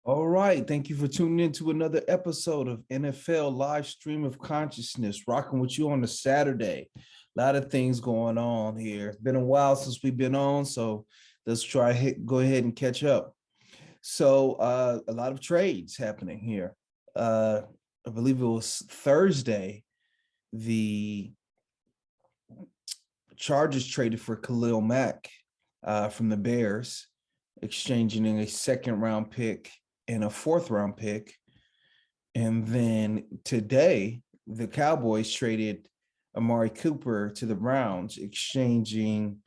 All right. Thank you for tuning in to another episode of NFL Live Stream of Consciousness, rocking with you on a Saturday. A lot of things going on here. It's been a while since we've been on, so let's go ahead and catch up. A lot of trades happening here. I believe it was Thursday. The Chargers traded for Khalil Mack from the Bears, exchanging a second round pick and a fourth round pick. And then today, the Cowboys traded Amari Cooper to the Browns, exchanging,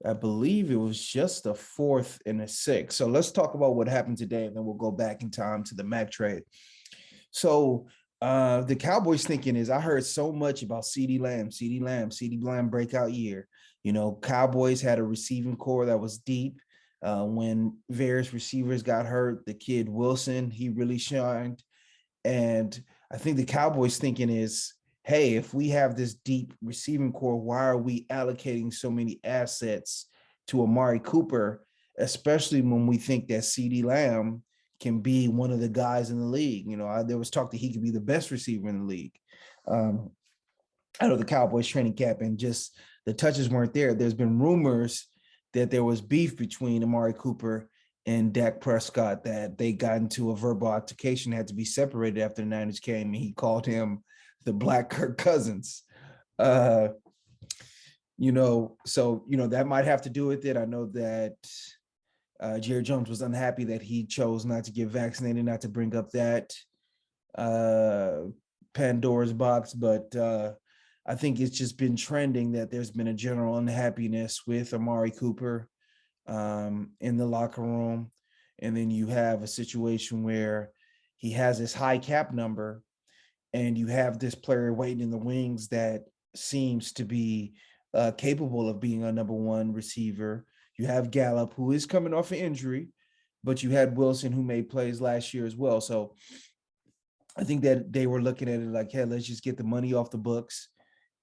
I believe it was just a fourth and a sixth. So let's talk about what happened today, and then we'll go back in time to the Mack trade. So the Cowboys thinking is, I heard so much about CeeDee Lamb breakout year. You know, Cowboys had a receiving core that was deep. When various receivers got hurt, the kid Wilson, he really shined. And I think the Cowboys thinking is, hey, if we have this deep receiving core, why are we allocating so many assets to Amari Cooper, especially when we think that CeeDee Lamb can be one of the guys in the league? You know, there was talk that he could be the best receiver in the league. Um, I know the Cowboys training camp and just the touches weren't there. There's been rumors that there was beef between Amari Cooper and Dak Prescott, that they got into a verbal altercation, had to be separated after the Niners came, and he called him the Black Kirk Cousins. Uh, that might have to do with it. I know that Jerry Jones was unhappy that he chose not to get vaccinated, not to bring up that uh, Pandora's box, but I think it's just been trending that there's been a general unhappiness with Amari Cooper in the locker room. And then you have a situation where he has this high cap number, and you have this player waiting in the wings that seems to be capable of being a number one receiver. You have Gallup, who is coming off an injury, but you had Wilson, who made plays last year as well. So I think that they were looking at it like, hey, let's just get the money off the books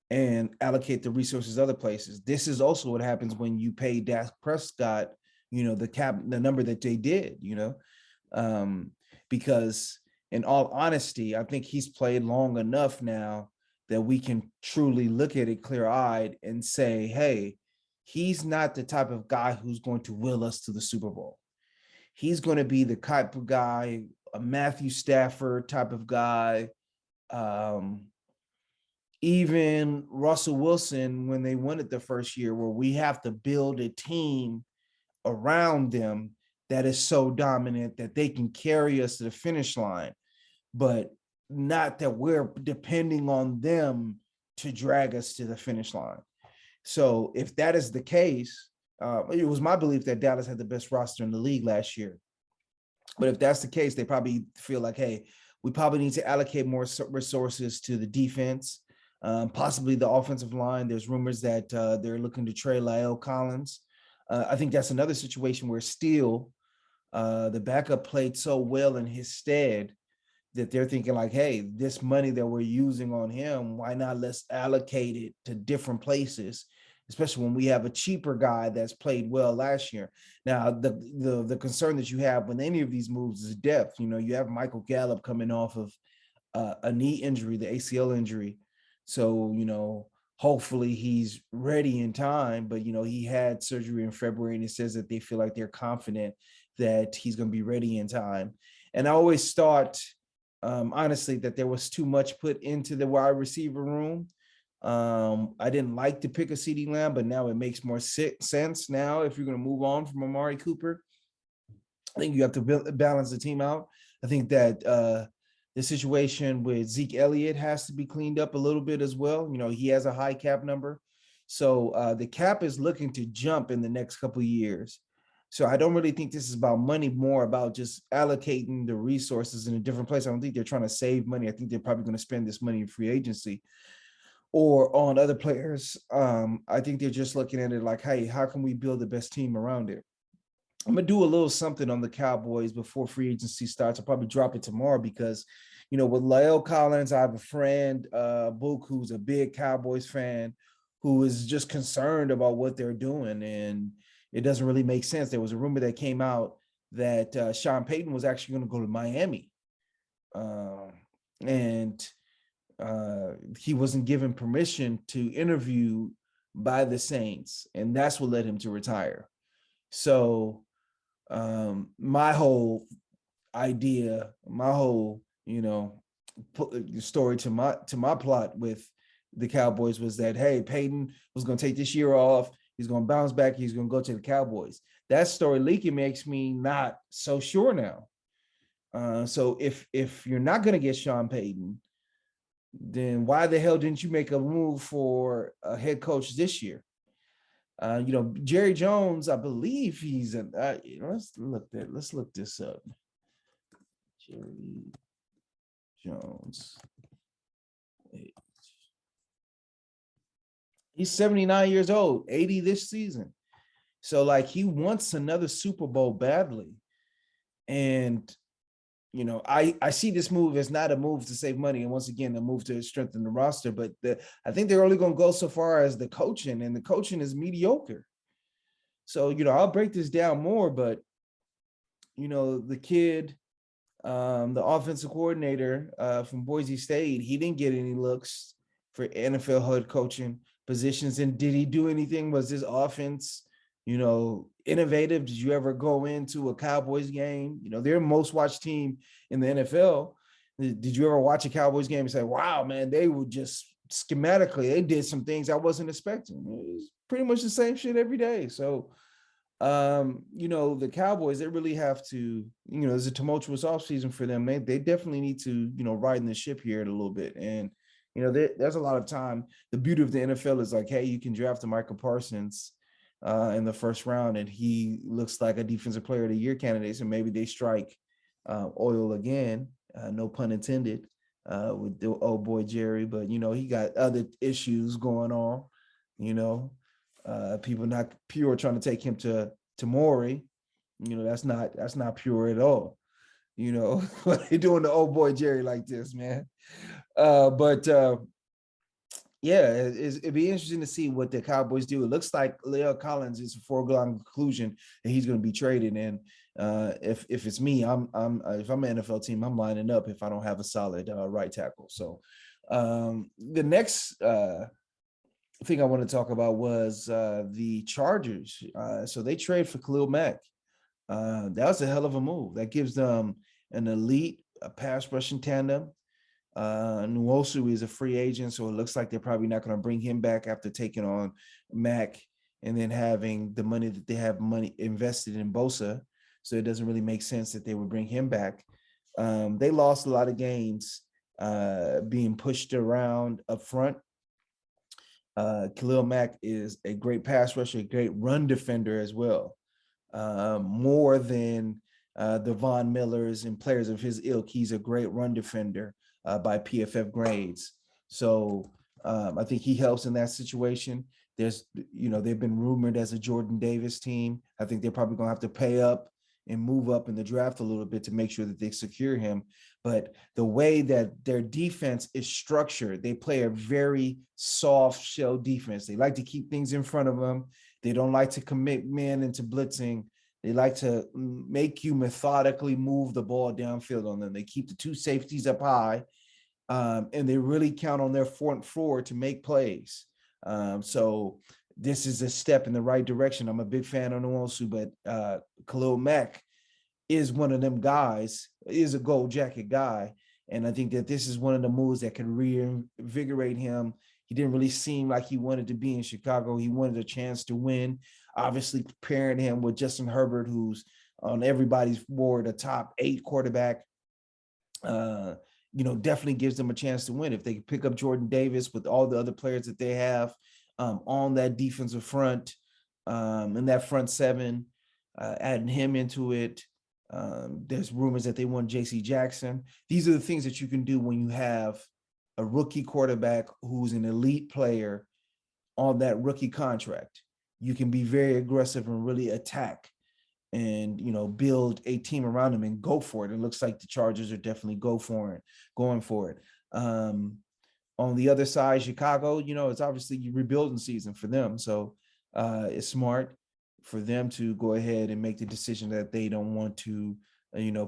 and allocate the resources other places. This is also what happens when you pay Dak Prescott, the number that they did, um, because in all honesty, I think he's played long enough now that we can truly look at it clear-eyed and say, hey, he's not the type of guy who's going to will us to the Super Bowl. He's going to be the type of guy, a Matthew Stafford type of guy, um, even Russell Wilson when they won it the first year, where we have to build a team around them that is so dominant that they can carry us to the finish line, but not that we're depending on them to drag us to the finish line. So if that is the case, it was my belief that Dallas had the best roster in the league last year. But if that's the case, they probably feel like, hey, we probably need to allocate more resources to the defense, possibly the offensive line. There's rumors that they're looking to trade La'el Collins. I think that's another situation where Steele, the backup, played so well in his stead that they're thinking like, hey, this money that we're using on him, why not let's allocate it to different places, especially when we have a cheaper guy that's played well last year. Now, the concern that you have with any of these moves is depth. You know, you have Michael Gallup coming off of a knee injury, the ACL injury. So, hopefully he's ready in time, but, he had surgery in February, and it says that they feel like they're confident that he's going to be ready in time. And I always thought, honestly, that there was too much put into the wide receiver room. I didn't like to pick a CeeDee Lamb, but now it makes more sense now if you're going to move on from Amari Cooper. I think you have to balance the team out. I think that the situation with Zeke Elliott has to be cleaned up a little bit as well. You know, he has a high cap number. So the cap is looking to jump in the next couple of years. So I don't really think this is about money, more about just allocating the resources in a different place. I don't think they're trying to save money. I think they're probably going to spend this money in free agency or on other players. I think they're just looking at it like, hey, how can we build the best team around it? I'm gonna do a little something on the Cowboys before free agency starts. I'll probably drop it tomorrow because, with La'el Collins, I have a friend, Book, who's a big Cowboys fan, who is just concerned about what they're doing, and it doesn't really make sense. There was a rumor that came out that Sean Payton was actually going to go to Miami. And he wasn't given permission to interview by the Saints, and that's what led him to retire. So my whole idea, my whole, story to my plot with the Cowboys was that, hey, Peyton was going to take this year off. He's going to bounce back. He's going to go to the Cowboys. That story leaking makes me not so sure now. So if you're not going to get Sean Payton, then why the hell didn't you make a move for a head coach this year? Jerry Jones, I believe he's an. Let's look this up. Jerry Jones. He's 79 years old, 80 this season. So like he wants another Super Bowl badly. And I see this move as not a move to save money, and once again, a move to strengthen the roster. But I think they're only going to go so far as the coaching, and the coaching is mediocre. So I'll break this down more, but the kid, the offensive coordinator from Boise State, he didn't get any looks for NFL head coaching positions. And did he do anything? Was his offense innovative? Did you ever go into a Cowboys game? They're the most watched team in the NFL. Did you ever watch a Cowboys game and say, wow, man, they were just schematically, they did some things I wasn't expecting. It was pretty much the same shit every day. So, the Cowboys, they really have to, there's a tumultuous offseason for them. They definitely need to, ride in the ship here a little bit. And, there's a lot of time. The beauty of the NFL is like, hey, you can draft a Michael Parsons in the first round, and he looks like a defensive player of the year candidate. So maybe they strike oil again, no pun intended, with the old boy Jerry. But he got other issues going on. People not pure trying to take him to Maury. That's not pure at all. What they doing to old boy Jerry like this, man. Yeah, it'd be interesting to see what the Cowboys do. It looks like Leo Collins is a foregone conclusion that he's going to be traded. And if it's me, if I'm an NFL team, I'm lining up if I don't have a solid right tackle. So the next thing I want to talk about was the Chargers. So they trade for Khalil Mack. That was a hell of a move. That gives them an elite pass rushing tandem. Nwosu is a free agent, so it looks like they're probably not going to bring him back after taking on Mack and then having the money that they have invested in Bosa. So it doesn't really make sense that they would bring him back. They lost a lot of games being pushed around up front. Khalil Mack is a great pass rusher, a great run defender as well. More than the Von Millers and players of his ilk, he's a great run defender by PFF grades. So I think he helps in that situation. They've been rumored as a Jordan Davis team. I think they're probably going to have to pay up and move up in the draft a little bit to make sure that they secure him. But the way that their defense is structured, they play a very soft shell defense. They like to keep things in front of them. They don't like to commit men into blitzing. They like to make you methodically move the ball downfield on them. They keep the two safeties up high, and they really count on their front floor to make plays. So this is a step in the right direction. I'm a big fan of Nwosu, but Khalil Mack is one of them guys, is a gold jacket guy. And I think that this is one of the moves that can reinvigorate him. He didn't really seem like he wanted to be in Chicago. He wanted a chance to win. Obviously, pairing him with Justin Herbert, who's on everybody's board, a top 8 quarterback, definitely gives them a chance to win. If they pick up Jordan Davis with all the other players that they have on that defensive front, and that front seven, adding him into it. There's rumors that they want JC Jackson. These are the things that you can do when you have a rookie quarterback who's an elite player on that rookie contract. You can be very aggressive and really attack and, build a team around him and go for it. It looks like the Chargers are definitely going for it. On the other side, Chicago, it's obviously rebuilding season for them. So it's smart for them to go ahead and make the decision that they don't want to,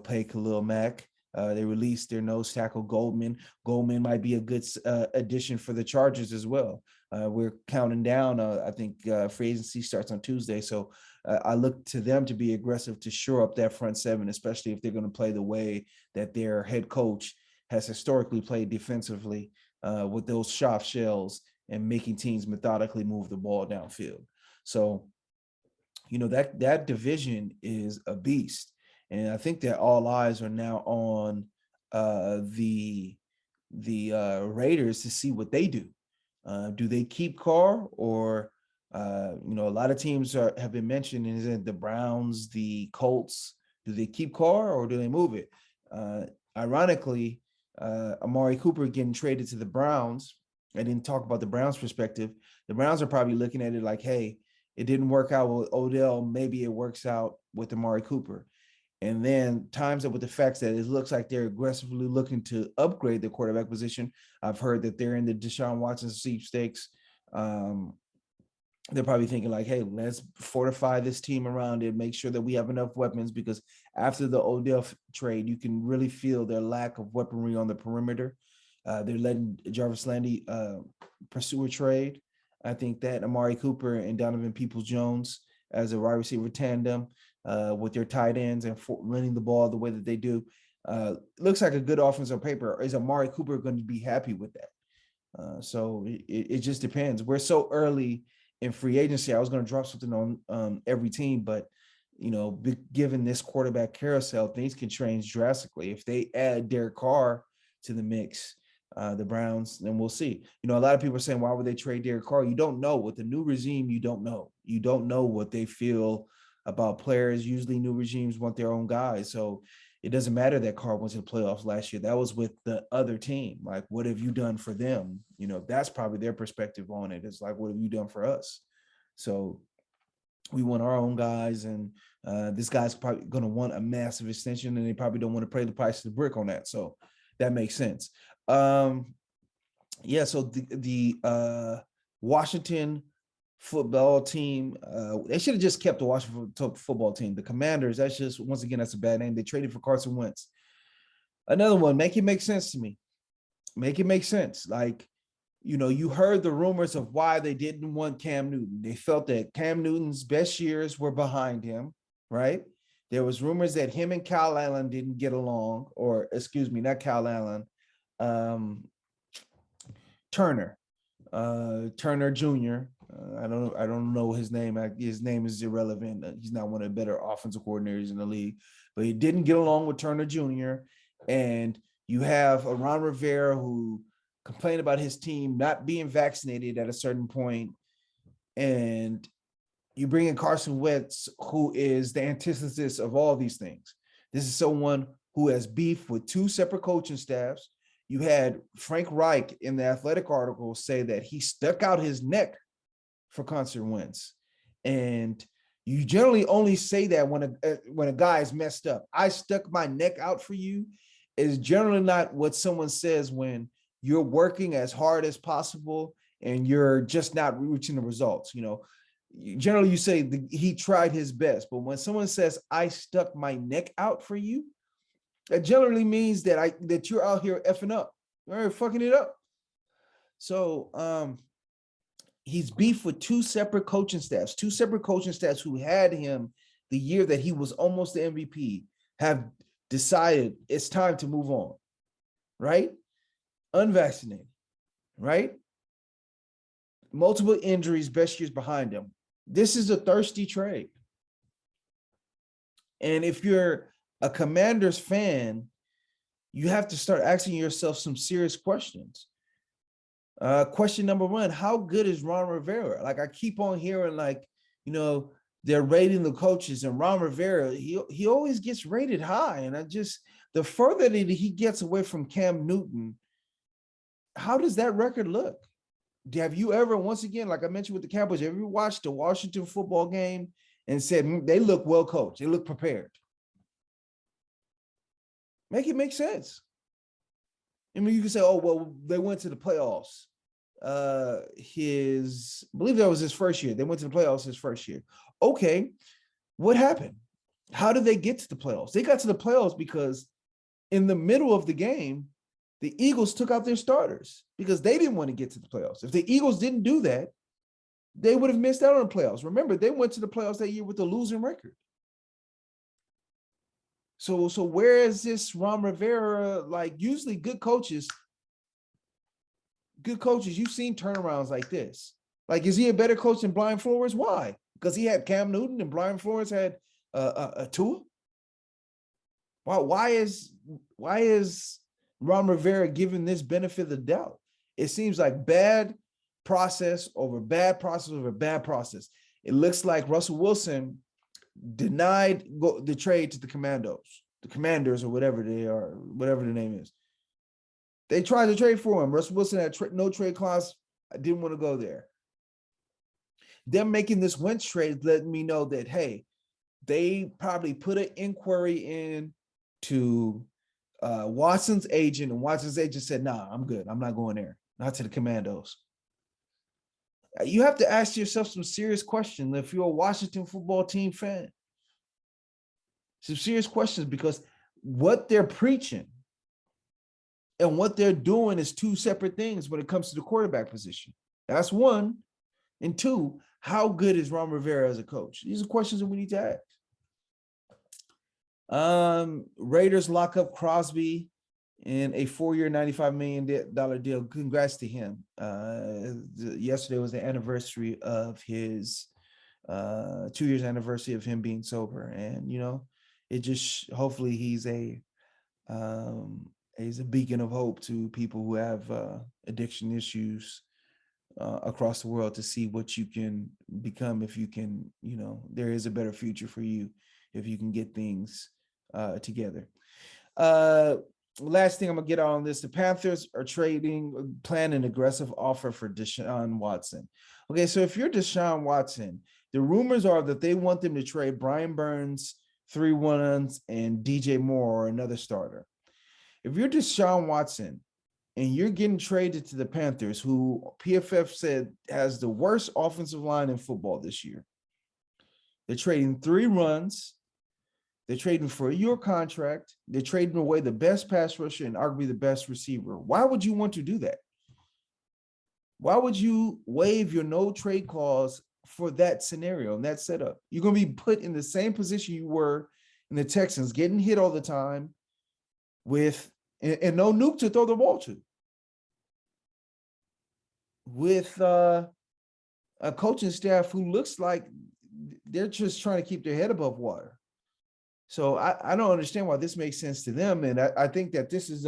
pay Khalil Mack. They released their nose tackle Goldman. Goldman might be a good addition for the Chargers as well. We're counting down. I think free agency starts on Tuesday, so I look to them to be aggressive to shore up that front seven, especially if they're going to play the way that their head coach has historically played defensively, with those soft shells and making teams methodically move the ball downfield. So, that division is a beast. And I think that all eyes are now on the Raiders to see what they do. Do they keep Carr, or a lot of teams have been mentioned, is it the Browns, the Colts? Do they keep Carr or do they move it? Ironically, Amari Cooper getting traded to the Browns. I didn't talk about the Browns' perspective. The Browns are probably looking at it like, hey, it didn't work out with Odell. Maybe it works out with Amari Cooper. And then times up with the facts that it looks like they're aggressively looking to upgrade the quarterback position. I've heard that they're in the Deshaun Watson sweepstakes. They're probably thinking like, hey, let's fortify this team around it, make sure that we have enough weapons, because after the Odell trade, you can really feel their lack of weaponry on the perimeter. They're letting Jarvis Landry pursue a trade. I think that Amari Cooper and Donovan Peoples-Jones as a wide receiver tandem, with their tight ends and running the ball the way that they do, looks like a good offense on paper. Is Amari Cooper going to be happy with that? So it just depends. We're so early in free agency. I was going to drop something on every team, but given this quarterback carousel, things can change drastically. If they add Derek Carr to the mix, the Browns, then we'll see. A lot of people are saying, why would they trade Derek Carr? You don't know. With the new regime, you don't know. You don't know what they feel about players. Usually new regimes want their own guys. So it doesn't matter that Carr went to the playoffs last year. That was with the other team. Like, what have you done for them? That's probably their perspective on it. It's like, what have you done for us? So we want our own guys, and this guy's probably going to want a massive extension, and they probably don't want to pay the price of the brick on that. So that makes sense. So the Washington football team, they should have just kept the Washington football team. The Commanders, that's just, once again, that's a bad name. They traded for Carson Wentz. Another one, make it make sense to me. Make it make sense. Like, you heard the rumors of why they didn't want Cam Newton. They felt that Cam Newton's best years were behind him, right? There was rumors that him and Kyle Allen didn't get along, or excuse me, not Kyle Allen, Turner Jr. I don't know his name. His name is irrelevant. He's not one of the better offensive coordinators in the league, but he didn't get along with Turner Jr. And you have a Ron Rivera who complained about his team not being vaccinated at a certain point, and you bring in Carson Wentz, who is the antithesis of all these things. This is someone who has beef with two separate coaching staffs. You had Frank Reich in the Athletic article say that he stuck out his neck for Carson Wentz. And you generally only say that when a guy is messed up. I stuck my neck out for you is generally not what someone says when you're working as hard as possible and you're just not reaching the results. Generally you say he tried his best, but when someone says I stuck my neck out for you, that generally means that you're out here effing up, you're fucking it up. So he's beef with two separate coaching staffs who had him the year that he was almost the MVP, have decided it's time to move on, right? Unvaccinated, right? Multiple injuries, best years behind him. This is a thirsty trade. And if you're a Commanders fan, you have to start asking yourself some serious questions. Question number one, how good is Ron Rivera? Like, I keep on hearing, they're rating the coaches, and Ron Rivera, he always gets rated high. And the further that he gets away from Cam Newton, how does that record look? Have you ever, once again, like I mentioned with the Cowboys, have you watched the Washington football game and said, they look well coached, they look prepared? Make it make sense. I mean, you can say, oh, well, they went to the playoffs. I believe that was his first year. They went to the playoffs his first year. Okay, what happened? How did they get to the playoffs? They got to the playoffs because in the middle of the game, the Eagles took out their starters because they didn't want to get to the playoffs. If the Eagles didn't do that, they would have missed out on the playoffs. Remember, they went to the playoffs that year with a losing record. So where is this Ron Rivera? Like, usually good coaches, you've seen turnarounds like this. Like, is he a better coach than Brian Flores? Why? Because he had Cam Newton and Brian Flores had a Tua? Why is Ron Rivera given this benefit of the doubt? It seems like bad process over bad process over bad process. It looks like Russell Wilson denied the trade to the Commanders, or whatever they are, whatever the name is. They tried to trade for him. Russell Wilson had no trade clause. I didn't want to go there. Them making this Wentz trade let me know that, hey, they probably put an inquiry in to Watson's agent, and Watson's agent said, nah, I'm good. I'm not going there. Not to the Commandos. You have to ask yourself some serious questions if you're a Washington football team fan. Some serious questions, because what they're preaching and what they're doing is two separate things when it comes to the quarterback position. That's one. And two, how good is Ron Rivera as a coach? These are questions that we need to ask. Raiders lock up Crosby in a 4-year, $95 million deal. Congrats to him. Yesterday was the anniversary of his 2 years anniversary of him being sober. And, it just, hopefully he's a beacon of hope to people who have addiction issues across the world, to see what you can become if you can, there is a better future for you if you can get things together. Last thing I'm gonna get on this: the Panthers are plan an aggressive offer for Deshaun Watson. Okay, so if you're Deshaun Watson, the rumors are that they want them to trade Brian Burns, 3-1s, and DJ Moore, or another starter. If you're Deshaun Watson and you're getting traded to the Panthers, who PFF said has the worst offensive line in football this year, they're trading 3 runs. They're trading for your contract. They're trading away the best pass rusher and arguably the best receiver. Why would you want to do that? Why would you waive your no trade clause for that scenario and that setup? You're going to be put in the same position you were in the Texans, getting hit all the time with, and no Nuke to throw the ball to, with a coaching staff who looks like they're just trying to keep their head above water. So I don't understand why this makes sense to them. And I think that this is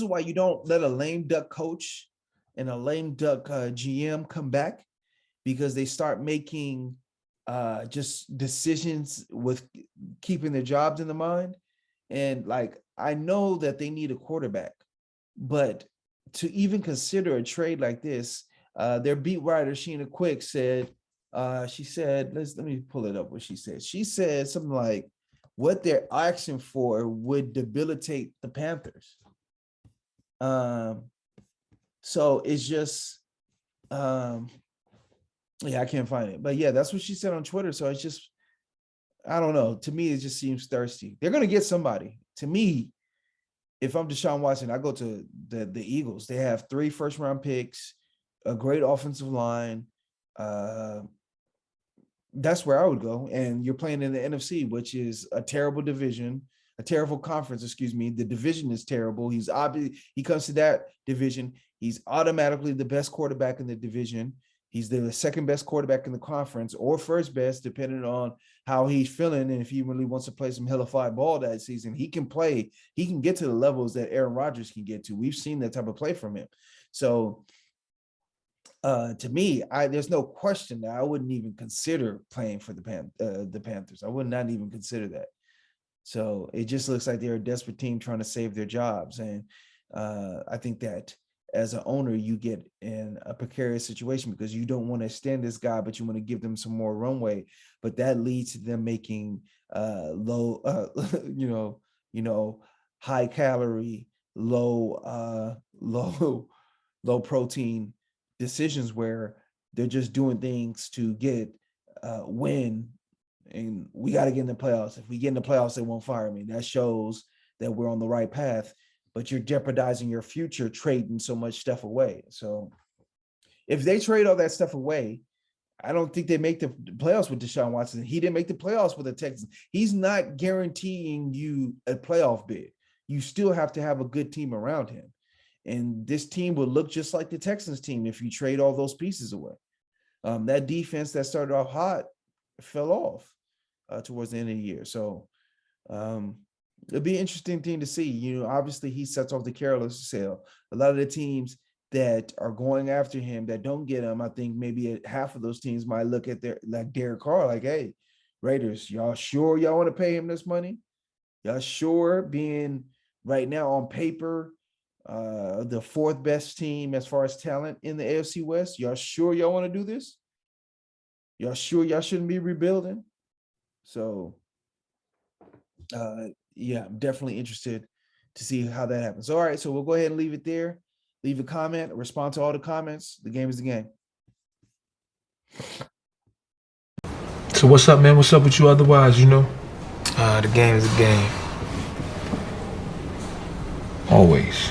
why you don't let a lame duck coach and a lame duck GM come back, because they start making just decisions with keeping their jobs in the mind. And like, I know that they need a quarterback, but to even consider a trade like this, their beat writer, Sheena Quick, said, she said, let me pull it up what she said. She said something like, what they're asking for would debilitate the Panthers. So it's just, yeah, I can't find it. But yeah, that's what she said on Twitter. So it's just, I don't know. To me, it just seems thirsty. They're going to get somebody. To me, if I'm Deshaun Watson, I go to the Eagles. They have 3 first-round picks, a great offensive line. That's where I would go. And you're playing in the NFC, which is a terrible division, a terrible conference, excuse me. The division is terrible. He comes to that division. He's automatically the best quarterback in the division. He's the second best quarterback in the conference, or first best, depending on how he's feeling. And if he really wants to play some hellified ball that season, he can play. He can get to the levels that Aaron Rodgers can get to. We've seen that type of play from him. So to me, there's no question that I wouldn't even consider playing for the Panthers. I would not even consider that. So it just looks like they're a desperate team trying to save their jobs. And I think that as an owner, you get in a precarious situation because you don't want to extend this guy, but you want to give them some more runway. But that leads to them making low, high calorie, low low protein decisions where they're just doing things to get win. And we got to get in the playoffs. If we get in the playoffs, they won't fire me. That shows that we're on the right path, but you're jeopardizing your future trading so much stuff away. So if they trade all that stuff away, I don't think they make the playoffs with Deshaun Watson. He didn't make the playoffs with the Texans. He's not guaranteeing you a playoff bid. You still have to have a good team around him. And this team will look just like the Texans team if you trade all those pieces away. That defense that started off hot fell off towards the end of the year. So it'll be an interesting thing to see. Obviously he sets off the carousel sale. A lot of the teams that are going after him that don't get him, I think maybe half of those teams might look at like Derek Carr, like, hey, Raiders, y'all sure y'all want to pay him this money? Y'all sure, being right now on paper the fourth best team as far as talent in the AFC West, y'all sure y'all want to do this? Y'all sure y'all shouldn't be rebuilding? So yeah, I'm definitely interested to see how that happens. All right, so we'll go ahead and leave it there. Leave a comment, respond to all the comments. The game is the game. So what's up, man? What's up with you otherwise, The game is a game. Always.